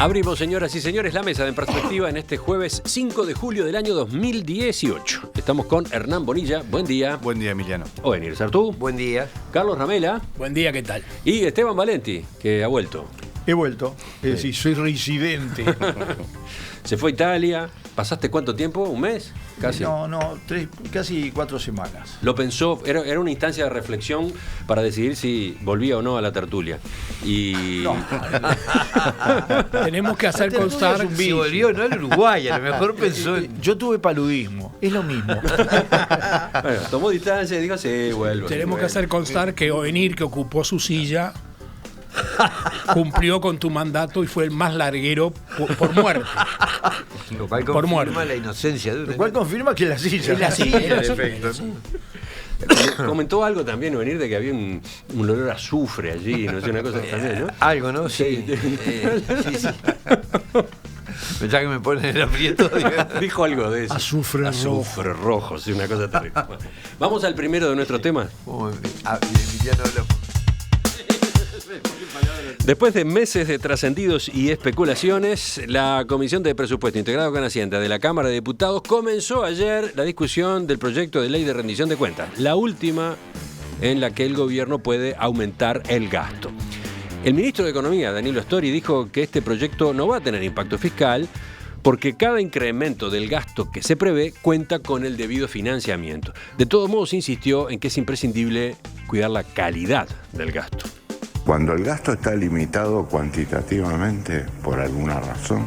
Abrimos, señoras y señores, la mesa de En Perspectiva en este jueves 5 de julio del año 2018. Estamos con Hernán Bonilla. Buen día. Buen día, Emiliano. Ovenir Sartú. Buen día. Carlos Ramela. Buen día, ¿qué tal? Y Esteban Valenti, que ha vuelto. He vuelto, es decir, soy residente. Se fue a Italia. ¿Pasaste cuánto tiempo? ¿Un mes? Casi. No, casi 4 semanas. Lo pensó, era una instancia de reflexión para decidir si volvía o no a la tertulia. Y No. Tenemos que hacer constar. es un Si vicio. volvió, no al Uruguay, a lo mejor pensó en... Yo tuve paludismo, es lo mismo. bueno, tomó distancia y dijo, sí, vuelvo. Tenemos que vuelvo. hacer constar que Ovenir, que ocupó su silla, cumplió con tu mandato y fue el más larguero por muerte. Lo cual Por confirma muerte. la inocencia de Lo cual confirma que la silla. Es la silla, Es la de silla, efecto. sí. Comentó algo también, Ovenir, de que había un olor a azufre allí, no sé, una cosa también, ¿no? Algo, ¿no? Sí. Sí. Ya que me ponen en el aprieto. Dijo algo de eso. Azufre rojo, sí, una cosa terrible. Bueno, vamos al primero de nuestros temas. Emiliano habla. Después de meses de trascendidos y especulaciones, la Comisión de Presupuesto Integrado con Hacienda de la Cámara de Diputados comenzó ayer la discusión del proyecto de ley de rendición de cuentas, la última en la que el gobierno puede aumentar el gasto. El ministro de Economía, Danilo Astori, dijo que este proyecto no va a tener impacto fiscal porque cada incremento del gasto que se prevé cuenta con el debido financiamiento. De todos modos, insistió en que es imprescindible cuidar la calidad del gasto. Cuando el gasto está limitado cuantitativamente por alguna razón,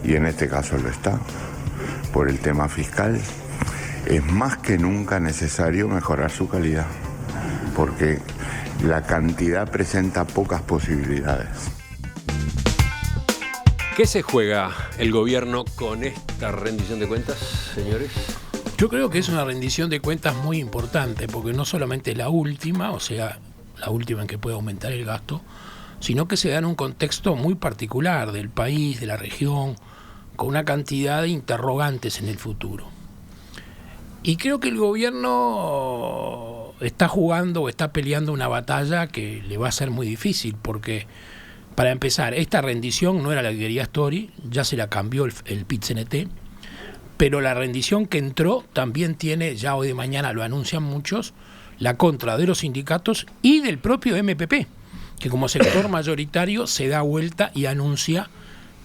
y en este caso lo está, por el tema fiscal, es más que nunca necesario mejorar su calidad, porque la cantidad presenta pocas posibilidades. ¿Qué se juega el gobierno con esta rendición de cuentas, señores? Yo creo que es una rendición de cuentas muy importante, porque no solamente es la última, o sea, la última en que puede aumentar el gasto, sino que se da en un contexto muy particular del país, de la región, con una cantidad de interrogantes en el futuro. Y creo que el gobierno está jugando o está peleando una batalla que le va a ser muy difícil, porque, para empezar, esta rendición no era la que quería Astori, ya se la cambió el PIT-CNT, pero la rendición que entró también tiene, ya hoy de mañana lo anuncian muchos, la contra de los sindicatos y del propio MPP, que como sector mayoritario se da vuelta y anuncia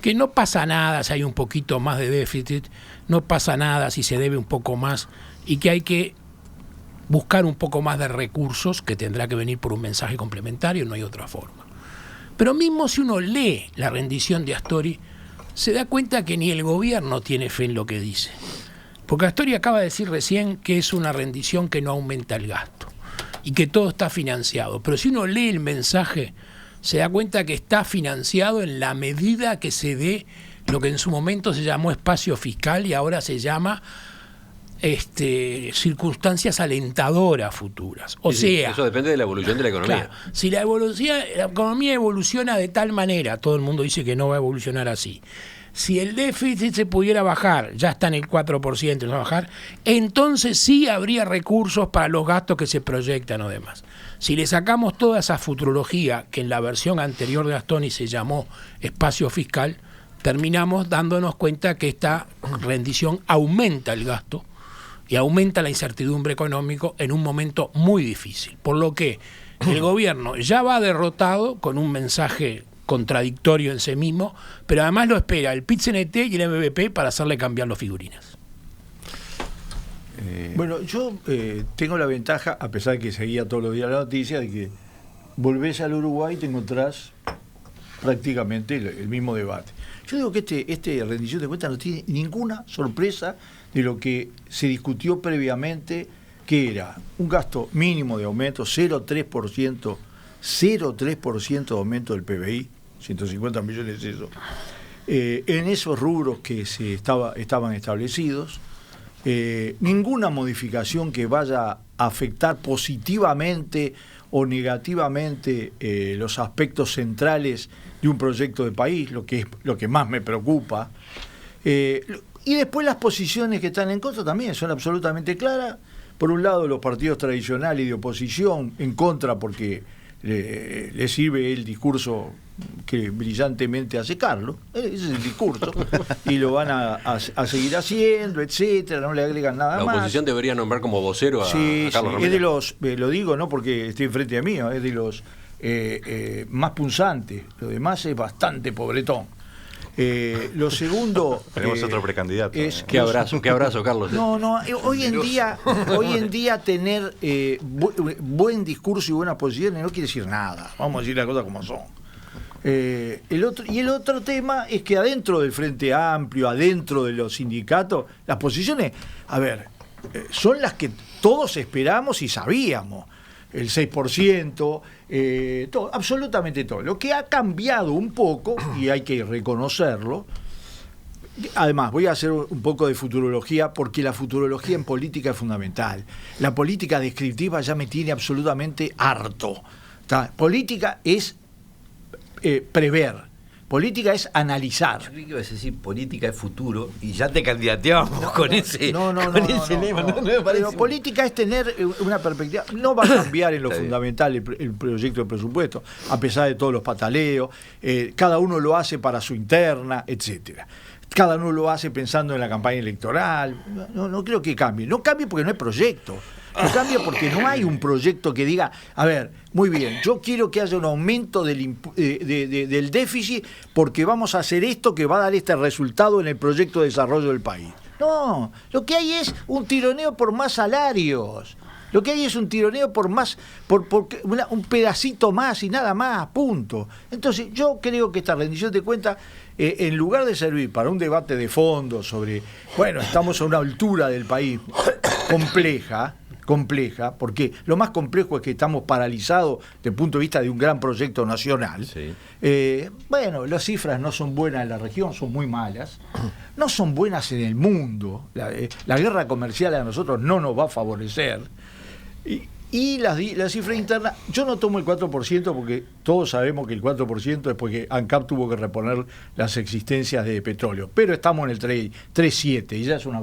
que no pasa nada si hay un poquito más de déficit, no pasa nada si se debe un poco más y que hay que buscar un poco más de recursos, que tendrá que venir por un mensaje complementario, no hay otra forma. Pero mismo si uno lee la rendición de Astori, se da cuenta que ni el gobierno tiene fe en lo que dice. Porque Astori acaba de decir recién que es una rendición que no aumenta el gasto y que todo está financiado. Pero si uno lee el mensaje, se da cuenta que está financiado en la medida que se dé lo que en su momento se llamó espacio fiscal y ahora se llama circunstancias alentadoras futuras. O sea, eso depende de la evolución de la economía. claro, si la economía evoluciona de tal manera, todo el mundo dice que no va a evolucionar así. Si el déficit se pudiera bajar, ya está en el 4%, va a bajar, entonces sí habría recursos para los gastos que se proyectan o demás. Si le sacamos toda esa futurología que en la versión anterior de Astori se llamó espacio fiscal, terminamos dándonos cuenta que esta rendición aumenta el gasto y aumenta la incertidumbre económica en un momento muy difícil. Por lo que el gobierno ya va derrotado con un mensaje contradictorio en sí mismo, pero además lo espera el PIT-CNT y el MVP para hacerle cambiar los figurines. Bueno, yo tengo la ventaja, a pesar de que seguía todos los días la noticia, de que volvés al Uruguay y te encontrás prácticamente el mismo debate. Yo digo que este rendición de cuentas no tiene ninguna sorpresa de lo que se discutió previamente, que era un gasto mínimo de aumento, 0,3% de aumento del PBI, 150 millones eso, en esos rubros que estaban establecidos, ninguna modificación que vaya a afectar positivamente o negativamente los aspectos centrales de un proyecto de país, lo que más me preocupa. Y después las posiciones que están en contra también son absolutamente claras. Por un lado, los partidos tradicionales de oposición en contra porque le sirve el discurso que brillantemente hace Carlos, ese es el discurso, y lo van a seguir haciendo, etcétera, no le agregan nada La más. oposición debería nombrar como vocero a Sí, Carlos sí, Ramírez. es de los, lo digo no porque esté enfrente de mí, es de los más punzantes, lo demás es bastante pobretón. Lo segundo Tenemos otro precandidato. es Qué abrazo, Carlos. no, hoy en día tener buen discurso y buenas posiciones no quiere decir nada. Vamos a decir las cosas como son. El otro tema es que adentro del Frente Amplio, adentro de los sindicatos, las posiciones, son las que todos esperamos y sabíamos. El 6%, todo, absolutamente todo. Lo que ha cambiado un poco, y hay que reconocerlo, además voy a hacer un poco de futurología, porque la futurología en política es fundamental. La política descriptiva ya me tiene absolutamente harto. Política es prever, política es analizar. Yo creí que ibas a decir política es futuro y ya te candidateábamos con ese lema. No me parece. Pero política es tener una perspectiva. No va a cambiar en lo fundamental el proyecto de presupuesto, a pesar de todos los pataleos. Cada uno lo hace para su interna, etcétera. Cada uno lo hace pensando en la campaña electoral. No creo que cambie. No cambie porque no hay proyecto. No cambia porque no hay un proyecto que diga, muy bien, yo quiero que haya un aumento del déficit porque vamos a hacer esto que va a dar este resultado en el proyecto de desarrollo del país. No, lo que hay es un tironeo por más salarios. Lo que hay es un tironeo por más, un pedacito más y nada más, punto. Entonces, yo creo que esta rendición de cuentas, en lugar de servir para un debate de fondo sobre, estamos a una altura del país compleja, porque lo más complejo es que estamos paralizados desde el punto de vista de un gran proyecto nacional. Sí. Las cifras no son buenas en la región, son muy malas. No son buenas en el mundo. La guerra comercial a nosotros no nos va a favorecer. Y la cifra interna, yo no tomo el 4% porque todos sabemos que el 4% es porque ANCAP tuvo que reponer las existencias de petróleo. Pero estamos en el 3,7 y ya es una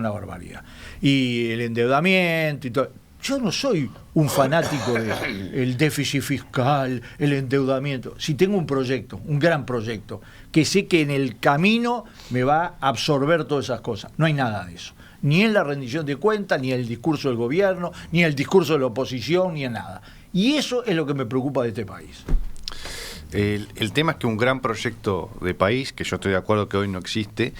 barbaridad. Y el endeudamiento y todo. Yo no soy un fanático del déficit fiscal, el endeudamiento. Si tengo un proyecto, un gran proyecto, que sé que en el camino me va a absorber todas esas cosas. No hay nada de eso. Ni en la rendición de cuentas, ni en el discurso del gobierno, ni en el discurso de la oposición, ni en nada. Y eso es lo que me preocupa de este país. El tema es que un gran proyecto de país, que yo estoy de acuerdo que hoy no existe,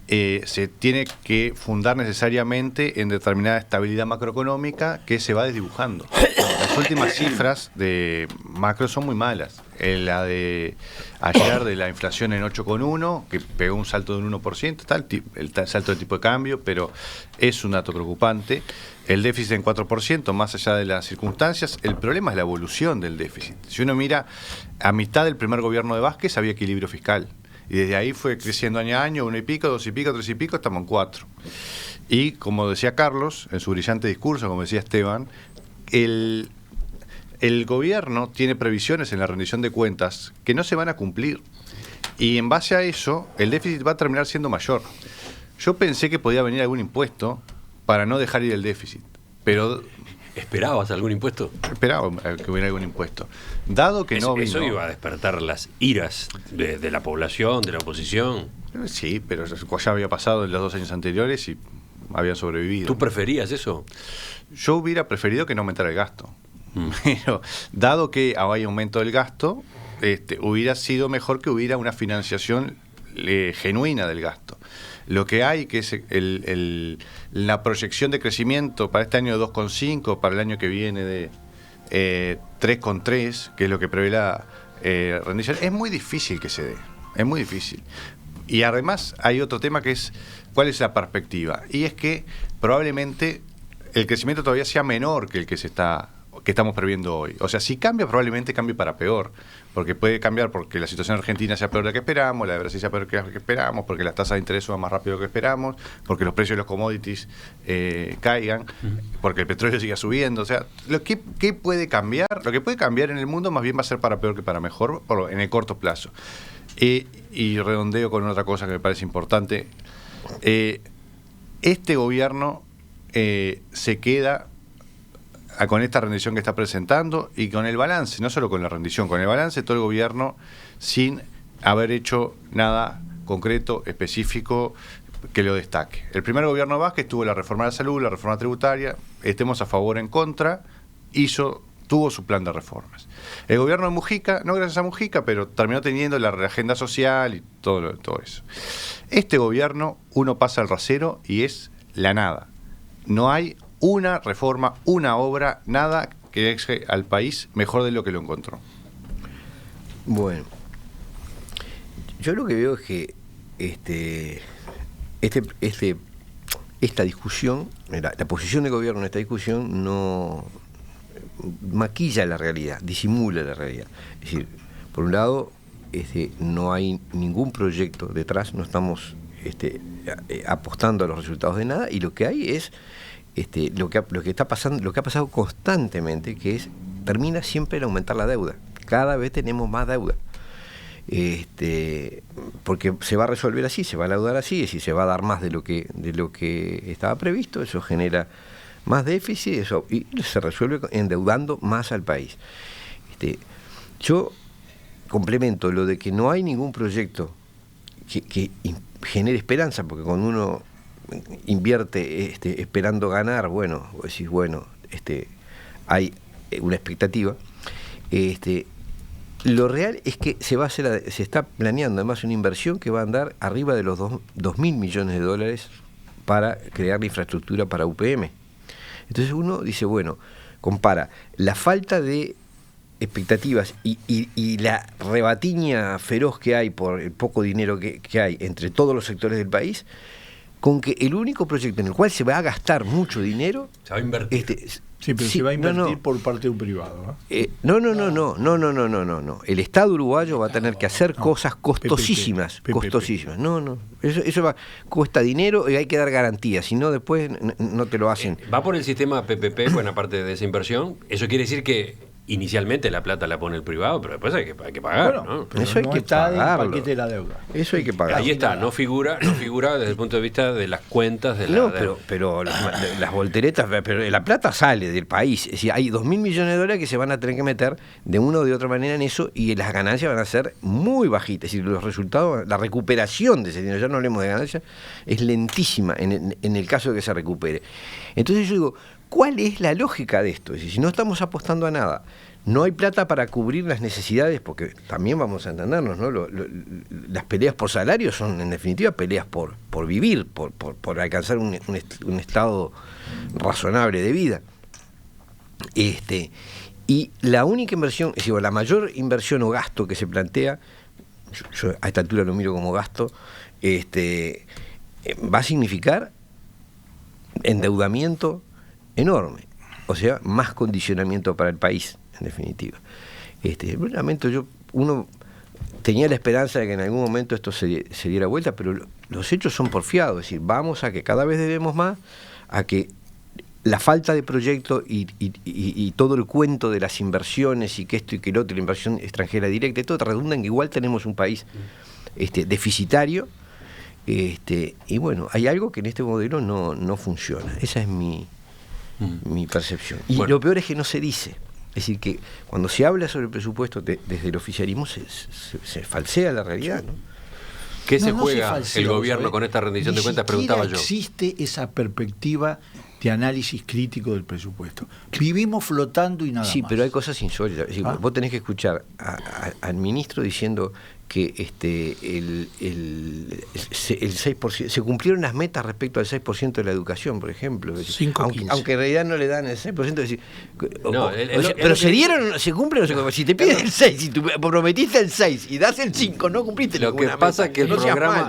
se tiene que fundar necesariamente en determinada estabilidad macroeconómica que se va desdibujando. Las últimas cifras de macro son muy malas. La de ayer de la inflación en 8,1, que pegó un salto de un 1%, está el salto de tipo de cambio, pero es un dato preocupante. El déficit en 4%, más allá de las circunstancias. El problema es la evolución del déficit. Si uno mira, a mitad del primer gobierno de Vázquez había equilibrio fiscal. Y desde ahí fue creciendo año a año, 1 y pico, 2 y pico, 3 y pico, estamos en 4. Y como decía Carlos, en su brillante discurso, como decía Esteban, el gobierno tiene previsiones en la rendición de cuentas que no se van a cumplir. Y en base a eso, el déficit va a terminar siendo mayor. Yo pensé que podía venir algún impuesto para no dejar ir el déficit, pero... ¿Esperabas algún impuesto? Esperaba que hubiera algún impuesto. Dado que no vino... Eso iba a despertar las iras de la población, de la oposición. Sí, pero ya había pasado en los 2 años anteriores y habían sobrevivido. ¿Tú preferías eso? Yo hubiera preferido que no aumentara el gasto. Pero dado que hay aumento del gasto, hubiera sido mejor que hubiera una financiación genuina del gasto. Lo que hay, que es la proyección de crecimiento para este año de 2,5, para el año que viene de 3,3, que es lo que prevé la rendición, es muy difícil que se dé, es muy difícil. Y además hay otro tema que es, ¿cuál es la perspectiva? Y es que probablemente el crecimiento todavía sea menor que el que estamos previendo hoy. O sea, si cambia, probablemente cambie para peor, porque puede cambiar porque la situación argentina sea peor de la que esperamos, la de Brasil sea peor de la que esperamos, porque las tasas de interés suban más rápido de lo que esperamos, porque los precios de los commodities caigan, porque el petróleo siga subiendo. O sea, ¿qué puede cambiar? Lo que puede cambiar en el mundo más bien va a ser para peor que para mejor, en el corto plazo. Y redondeo con otra cosa que me parece importante. Este gobierno se queda con esta rendición que está presentando y con el balance, no solo con la rendición, con el balance de todo el gobierno sin haber hecho nada concreto, específico, que lo destaque. El primer gobierno Vázquez tuvo la reforma de la salud, la reforma tributaria, estemos a favor o en contra, tuvo su plan de reformas. El gobierno de Mujica, no gracias a Mujica, pero terminó teniendo la agenda social y todo eso. Este gobierno, uno pasa al rasero y es la nada. No hay una reforma, una obra, nada que deje al país mejor de lo que lo encontró. Bueno, yo lo que veo es que esta discusión, la posición del gobierno en esta discusión no maquilla la realidad, disimula la realidad. Es decir, por un lado, no hay ningún proyecto detrás, no estamos apostando a los resultados de nada, y lo que hay es lo que está pasando, lo que ha pasado constantemente, que es termina siempre en aumentar la deuda. Cada vez tenemos más deuda. Porque se va a resolver así, se va a endeudar así, es decir, se va a dar más de lo que estaba previsto, eso genera más déficit, y se resuelve endeudando más al país. Yo complemento lo de que no hay ningún proyecto que genere esperanza, porque cuando uno invierte esperando ganar, bueno, decís, bueno, hay una expectativa. Lo real es que se está planeando además una inversión que va a andar arriba de los 2.000 millones de dólares para crear la infraestructura para UPM. Entonces uno dice, bueno, compara la falta de expectativas y la rebatiña feroz que hay por el poco dinero que hay entre todos los sectores del país, con que el único proyecto en el cual se va a gastar mucho dinero... Se va a invertir. Sí, pero se va a invertir por parte de un privado. No. El Estado uruguayo va a tener que hacer cosas costosísimas. PPP. Costosísimas. Eso cuesta dinero y hay que dar garantías, si no después no te lo hacen. Va por el sistema PPP, buena parte de esa inversión. Eso quiere decir que inicialmente la plata la pone el privado, pero después hay que pagar, bueno, ¿no? Pero eso hay que está pagarlo. en el paquete de la deuda. Eso hay que pagar. Ahí está, no figura desde el punto de vista de las cuentas de la deuda. pero las volteretas, pero la plata sale del país. Es decir, hay 2.000 millones de dólares que se van a tener que meter de una o de otra manera en eso, y las ganancias van a ser muy bajitas. Es decir, los resultados, la recuperación de ese dinero, ya no hablemos de ganancias, es lentísima en el caso de que se recupere. Entonces yo digo, ¿cuál es la lógica de esto? Es decir, si no estamos apostando a nada, no hay plata para cubrir las necesidades, porque también vamos a entendernos, ¿no? Las peleas por salario son en definitiva peleas por vivir, por alcanzar un estado razonable de vida. Y la única inversión, es decir, la mayor inversión o gasto que se plantea, yo a esta altura lo miro como gasto, va a significar endeudamiento enorme, o sea, más condicionamiento para el país, en definitiva. Realmente uno tenía la esperanza de que en algún momento esto se diera vuelta, pero los hechos son porfiados, es decir, vamos a que cada vez debemos más, a que la falta de proyecto y todo el cuento de las inversiones y que esto y que lo otro, la inversión extranjera directa, todo redunda en que igual tenemos un país deficitario, y bueno, hay algo que en este modelo no funciona. Esa es mi percepción. Y bueno, lo peor es que no se dice. Es decir, que cuando se habla sobre el presupuesto desde el oficialismo se falsea la realidad, ¿no? ¿Qué se juega el gobierno con esta rendición de cuentas? Preguntaba yo. Existe esa perspectiva de análisis crítico del presupuesto. Vivimos flotando y nada más. Sí, pero hay cosas insólitas. Es decir, vos tenés que escuchar al ministro diciendo que el 6%, se cumplieron las metas respecto al 6% de la educación, por ejemplo. Aunque en realidad no le dan el 6%, es decir, pero se dieron, se cumplen, si te piden el 6, si tú prometiste el 6 y das el 5, no cumpliste lo que pasa es que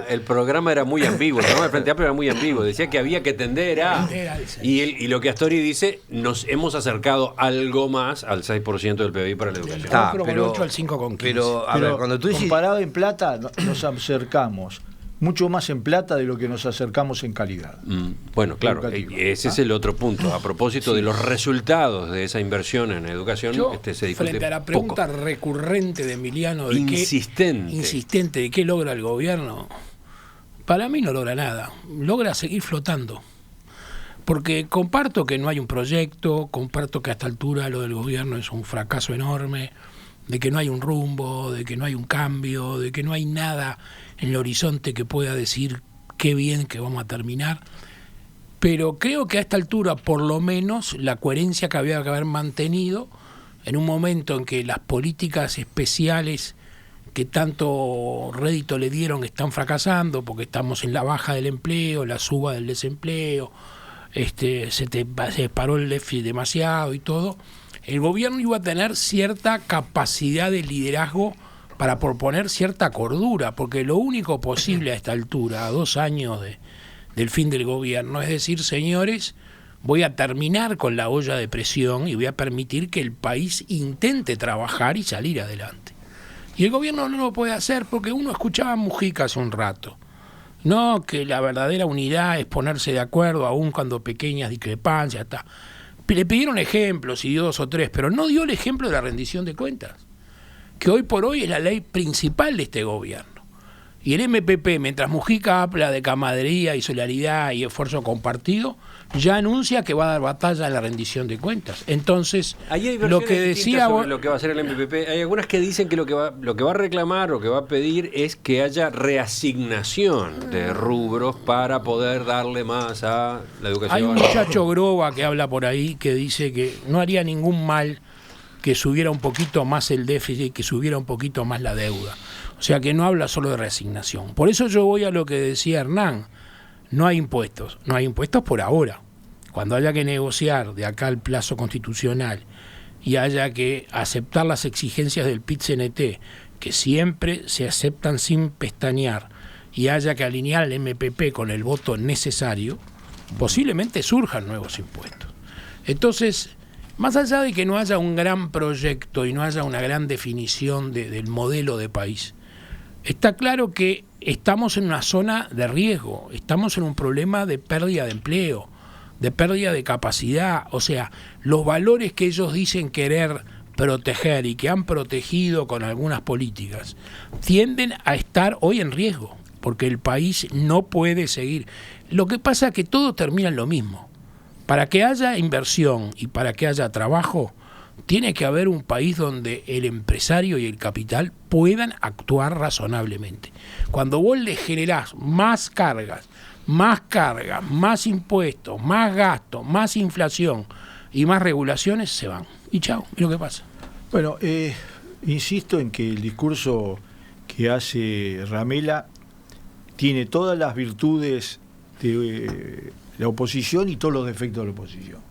el programa era muy ambiguo, el programa del Frente Amplio era muy ambiguo, decía que había que tender a, y lo que Astori dice, nos hemos acercado algo más al 6% del PBI para la educación. Pero al 5,15. Pero cuando tú dices, comparado en plata, nos acercamos mucho más en plata de lo que nos acercamos en calidad. Bueno, claro, ese es el otro punto. A propósito de los resultados de esa inversión en educación, se discute frente a la pregunta recurrente de Emiliano, de insistente de qué logra el gobierno, para mí no logra nada. Logra seguir flotando. Porque comparto que no hay un proyecto, comparto que a esta altura lo del gobierno es un fracaso enorme, de que no hay un rumbo, de que no hay un cambio, de que no hay nada en el horizonte que pueda decir qué bien que vamos a terminar. Pero creo que a esta altura, por lo menos, la coherencia que había que haber mantenido en un momento en que las políticas especiales que tanto rédito le dieron están fracasando, porque estamos en la baja del empleo, la suba del desempleo, se disparó el déficit demasiado y todo, el gobierno iba a tener cierta capacidad de liderazgo para proponer cierta cordura, porque lo único posible a esta altura, a 2 años del fin del gobierno, es decir, señores, voy a terminar con la olla de presión y voy a permitir que el país intente trabajar y salir adelante. Y el gobierno no lo puede hacer porque uno escuchaba a Mujica hace un rato. No, que la verdadera unidad es ponerse de acuerdo, aun cuando pequeñas discrepancias. Le pidieron ejemplos y dio 2 o 3, pero no dio el ejemplo de la rendición de cuentas, que hoy por hoy es la ley principal de este gobierno. Y el MPP, mientras Mujica habla de camaradería y solidaridad y esfuerzo compartido, ya anuncia que va a dar batalla en la rendición de cuentas. Entonces, ahí hay lo que decía sobre lo que va a hacer el MPP, hay algunas que dicen que lo que va a reclamar, lo que va a pedir es que haya reasignación de rubros para poder darle más a la educación. Hay un muchacho Groba que habla por ahí que dice que no haría ningún mal que subiera un poquito más el déficit, que subiera un poquito más la deuda. O sea que no habla solo de reasignación. Por eso yo voy a lo que decía Hernán. No hay impuestos por ahora. Cuando haya que negociar de acá al plazo constitucional y haya que aceptar las exigencias del PIT-CNT, que siempre se aceptan sin pestañear, y haya que alinear el MPP con el voto necesario, posiblemente surjan nuevos impuestos. Entonces, más allá de que no haya un gran proyecto y no haya una gran definición del modelo de país, está claro que estamos en una zona de riesgo, estamos en un problema de pérdida de empleo, de pérdida de capacidad. O sea, los valores que ellos dicen querer proteger y que han protegido con algunas políticas tienden a estar hoy en riesgo, porque el país no puede seguir. Lo que pasa es que todo termina en lo mismo. Para que haya inversión y para que haya trabajo, tiene que haber un país donde el empresario y el capital puedan actuar razonablemente. Cuando vos le generás más cargas, más impuestos, más gastos, más inflación y más regulaciones, se van. Y chao, es lo que pasa. Bueno, insisto en que el discurso que hace Ramela tiene todas las virtudes de la oposición y todos los defectos de la oposición.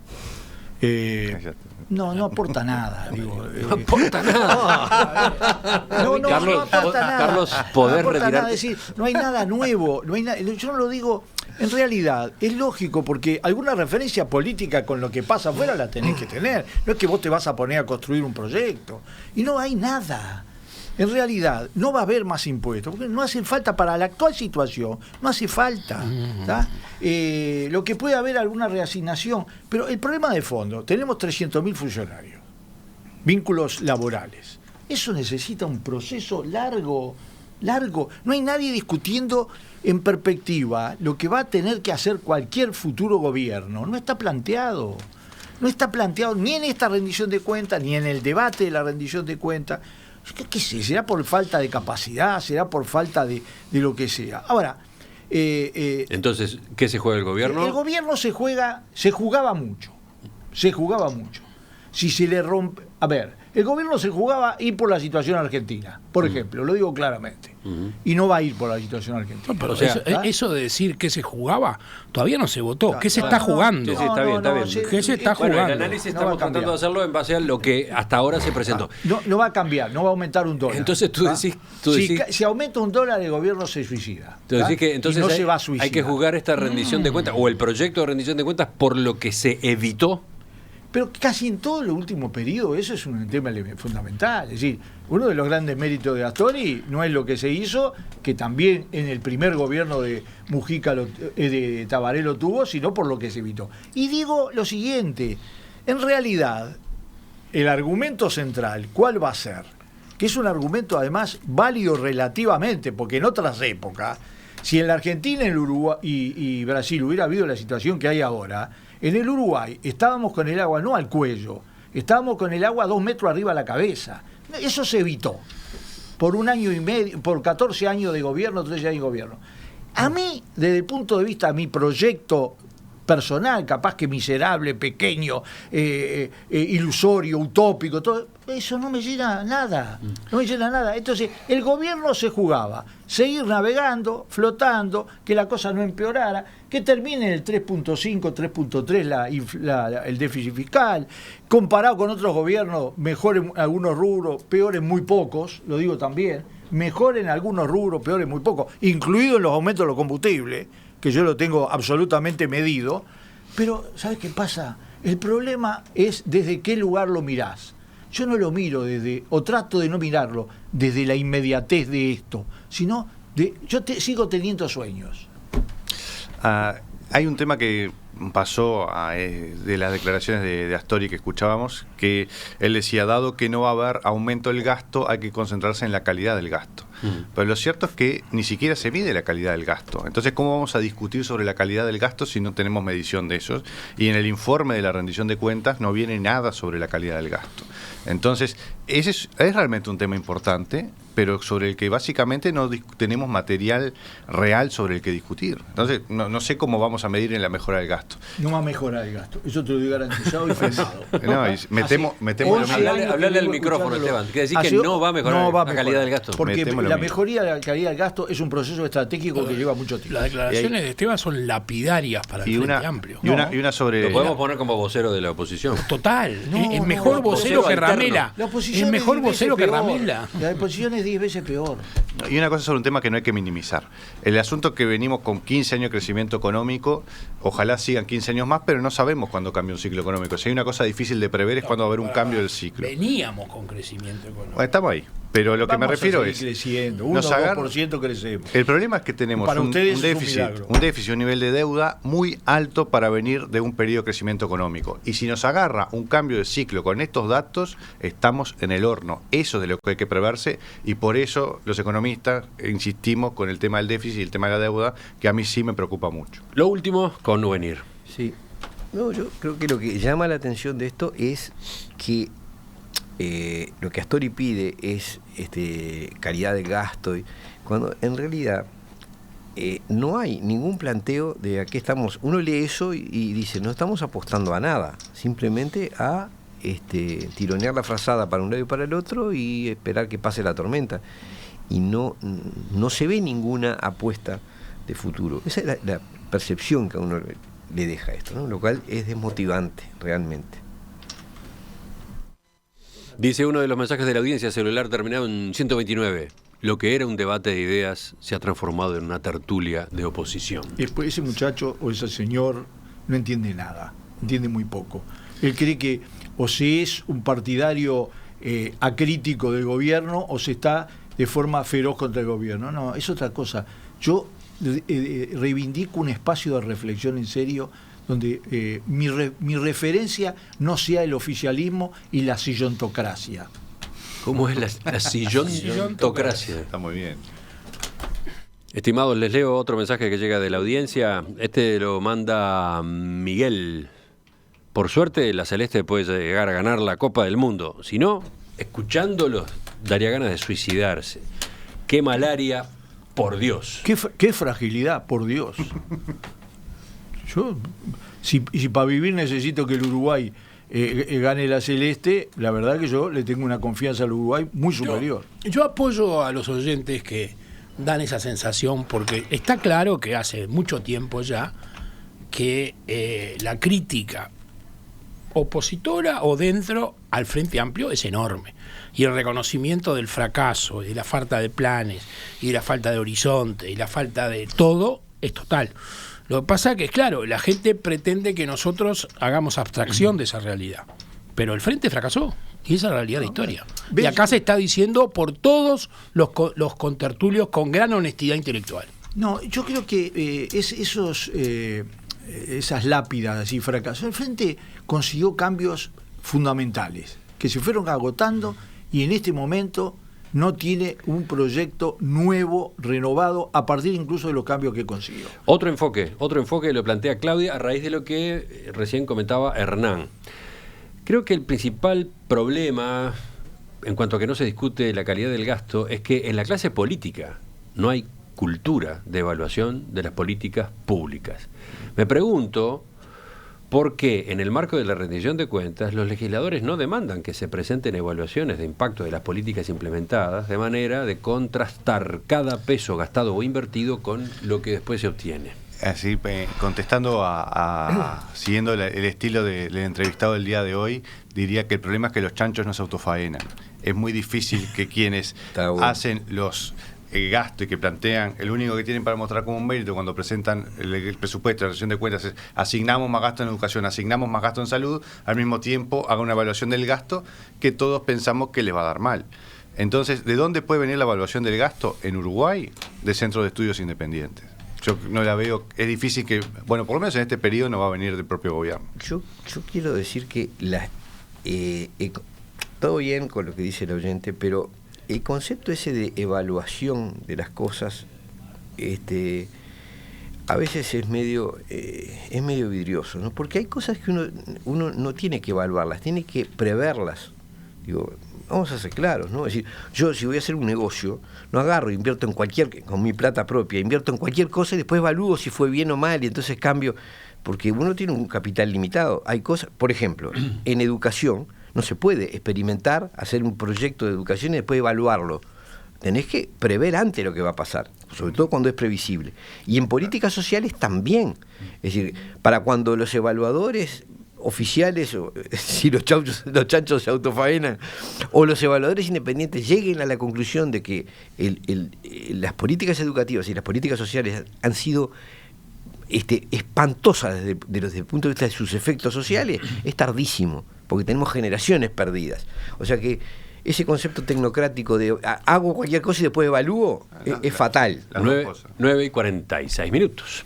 No aporta nada. Digo, no aporta nada. No aporta nada. Carlos, poder retirar. Es decir, no hay nada nuevo. No hay yo no lo digo. En realidad, es lógico porque alguna referencia política con lo que pasa afuera la tenés que tener. No es que vos te vas a poner a construir un proyecto. Y no hay nada. En realidad, no va a haber más impuestos, porque no hace falta para la actual situación, no hace falta. Lo que puede haber alguna reasignación, pero el problema de fondo, tenemos 300.000 funcionarios, vínculos laborales. Eso necesita un proceso largo. No hay nadie discutiendo en perspectiva lo que va a tener que hacer cualquier futuro gobierno. No está planteado. No está planteado ni en esta rendición de cuentas, ni en el debate de la rendición de cuentas. ¿Qué sé? ¿Será por falta de capacidad? ¿Será por falta de lo que sea? Ahora, entonces, ¿qué se juega el gobierno? El gobierno se jugaba mucho. Si se le rompe... A ver, el gobierno se jugaba ir por la situación argentina, por ejemplo, lo digo claramente. Y no va a ir por la situación argentina. No, pero o sea, eso de decir que se jugaba, todavía no se votó. ¿Qué se está jugando? Sí, está bien. ¿Qué se está jugando? El análisis estamos tratando de hacerlo en base a lo que hasta ahora se presentó. No va a cambiar, no va a aumentar $1. Entonces tú decís... Si aumenta $1, el gobierno se suicida. Tú decís que entonces no se va a suicidar. Hay que jugar esta rendición de cuentas, o el proyecto de rendición de cuentas, por lo que se evitó. Pero casi en todo el último periodo eso es un tema fundamental. Es decir, uno de los grandes méritos de Astori no es lo que se hizo, que también en el primer gobierno de Mujica, de Tabaré lo tuvo, sino por lo que se evitó. Y digo lo siguiente, en realidad, el argumento central, ¿cuál va a ser? Que es un argumento además válido relativamente, porque en otras épocas, si en la Argentina, en el Uruguay y Brasil hubiera habido la situación que hay ahora, En el Uruguay estábamos con el agua no al cuello, estábamos con el agua 2 metros arriba de la cabeza. Eso se evitó por 1 año y medio, por 14 años de gobierno, 13 años de gobierno. A mí, desde el punto de vista de mi proyecto personal, capaz que miserable, pequeño, ilusorio, utópico, todo eso no me llena nada, no me llena nada. Entonces, el gobierno se jugaba seguir navegando, flotando, que la cosa no empeorara, que termine en el 3.5, 3.3 el déficit fiscal, comparado con otros gobiernos, mejor en algunos rubros, peor en muy pocos, lo digo también, mejor en algunos rubros, peor en muy pocos, incluido en los aumentos de los combustibles, que yo lo tengo absolutamente medido, pero ¿sabes qué pasa? El problema es desde qué lugar lo mirás. Yo no lo miro o trato de no mirarlo desde la inmediatez de esto, sino sigo teniendo sueños. Hay un tema que pasó de las declaraciones de Astori que escuchábamos, que él decía, dado que no va a haber aumento del gasto, hay que concentrarse en la calidad del gasto. Pero lo cierto es que ni siquiera se mide la calidad del gasto. Entonces, ¿cómo vamos a discutir sobre la calidad del gasto si no tenemos medición de esos? Y en el informe de la rendición de cuentas no viene nada sobre la calidad del gasto. Entonces, ese es realmente un tema importante, pero sobre el que básicamente no tenemos material real sobre el que discutir. Entonces, no sé cómo vamos a medir en la mejora del gasto. No va a mejorar el gasto, eso te lo digo garantizado y firmado. Metemos Hablale al micrófono, Esteban. Quiere decir que no va a mejorar la calidad del gasto. Porque la mejoría de la calidad del gasto es un proceso estratégico que lleva mucho tiempo. Las declaraciones de Esteban son lapidarias para el Frente Amplio. Y una sobre... Lo podemos poner como vocero de la oposición. Total. Es mejor vocero que Ramela. Es mejor vocero que Ramela. La oposición es 10 veces peor. Y una cosa sobre un tema que no hay que minimizar. El asunto que venimos con 15 años de crecimiento económico, ojalá sigan 15 años más, pero no sabemos cuándo cambia un ciclo económico. Si hay una cosa difícil de prever es cuando va a haber un cambio del ciclo. Veníamos con crecimiento económico. Bueno, estamos ahí. Pero lo que me refiero es... creciendo, 1 o 2% crecemos. El problema es que tenemos un déficit, un nivel de deuda muy alto para venir de un periodo de crecimiento económico. Y si nos agarra un cambio de ciclo con estos datos, estamos en el horno. Eso es de lo que hay que preverse y por eso los economistas insistimos con el tema del déficit y el tema de la deuda, que a mí sí me preocupa mucho. Lo último con Nubenir. Sí. No, yo creo que lo que llama la atención de esto es que lo que Astori pide es calidad de gasto, cuando en realidad no hay ningún planteo de a qué estamos. Uno lee eso y dice, no estamos apostando a nada, simplemente a tironear la frazada para un lado y para el otro y esperar que pase la tormenta. Y no se ve ninguna apuesta de futuro. Esa es la percepción que a uno le deja esto, ¿no? Lo cual es desmotivante realmente. Dice uno de los mensajes de la audiencia celular terminado en 129. Lo que era un debate de ideas se ha transformado en una tertulia de oposición. Después ese muchacho o ese señor no entiende nada, entiende muy poco. Él cree que o se es un partidario acrítico del gobierno o se está de forma feroz contra el gobierno. No, es otra cosa. Yo reivindico un espacio de reflexión en serio donde mi referencia no sea el oficialismo y la sillontocracia. ¿Cómo es la sillontocracia? Está muy bien. Estimados, les leo otro mensaje que llega de la audiencia. Este lo manda Miguel. Por suerte, la Celeste puede llegar a ganar la Copa del Mundo. Si no, escuchándolos, daría ganas de suicidarse. ¡Qué malaria, por Dios! ¡Qué fragilidad, por Dios! Yo, si para vivir necesito que el Uruguay gane la Celeste, la verdad que yo le tengo una confianza al Uruguay muy superior. Yo apoyo a los oyentes que dan esa sensación, porque está claro que hace mucho tiempo ya que la crítica opositora o dentro al Frente Amplio es enorme, y el reconocimiento del fracaso, y de la falta de planes, y de la falta de horizonte, y la falta de todo es total. Lo que pasa es que, claro, la gente pretende que nosotros hagamos abstracción de esa realidad, pero el Frente fracasó, y esa es la realidad de la historia. Y acá se está diciendo por todos los contertulios con gran honestidad intelectual. No, yo creo que esas lápidas así fracasos, el Frente consiguió cambios fundamentales que se fueron agotando y en este momento no tiene un proyecto nuevo, renovado, a partir incluso de los cambios que consiguió. Otro enfoque lo plantea Claudia a raíz de lo que recién comentaba Hernán. Creo que el principal problema, en cuanto a que no se discute la calidad del gasto, es que en la clase política no hay cultura de evaluación de las políticas públicas. Me pregunto por qué en el marco de la rendición de cuentas los legisladores no demandan que se presenten evaluaciones de impacto de las políticas implementadas de manera de contrastar cada peso gastado o invertido con lo que después se obtiene. Así, contestando siguiendo el estilo del entrevistado del día de hoy, diría que el problema es que los chanchos no se autofaenan. Es muy difícil que quienes hacen los gasto y que plantean, el único que tienen para mostrar como un mérito cuando presentan el presupuesto, la rendición de cuentas, es asignamos más gasto en educación, asignamos más gasto en salud, al mismo tiempo haga una evaluación del gasto que todos pensamos que les va a dar mal. Entonces, ¿de dónde puede venir la evaluación del gasto? En Uruguay, de centros de estudios independientes. Yo no la veo, es difícil que, bueno, por lo menos en este periodo no va a venir del propio gobierno. Yo quiero decir que todo bien con lo que dice el oyente, pero el concepto ese de evaluación de las cosas, a veces es medio vidrioso, ¿no? Porque hay cosas que uno no tiene que evaluarlas, tiene que preverlas. Digo, vamos a ser claros, ¿no? Es decir, yo si voy a hacer un negocio, no agarro, invierto con mi plata propia, invierto en cualquier cosa y después evalúo si fue bien o mal y entonces cambio, porque uno tiene un capital limitado. Hay cosas, por ejemplo, en educación, no se puede experimentar, hacer un proyecto de educación y después evaluarlo. Tenés que prever antes lo que va a pasar, sobre todo cuando es previsible. Y en políticas sociales también. Es decir, para cuando los evaluadores oficiales, o si los chanchos se autofaenan, o los evaluadores independientes lleguen a la conclusión de que las políticas educativas y las políticas sociales han sido espantosas desde el punto de vista de sus efectos sociales, es tardísimo, porque tenemos generaciones perdidas. O sea que ese concepto tecnocrático de hago cualquier cosa y después evalúo es fatal. 9:46 minutos.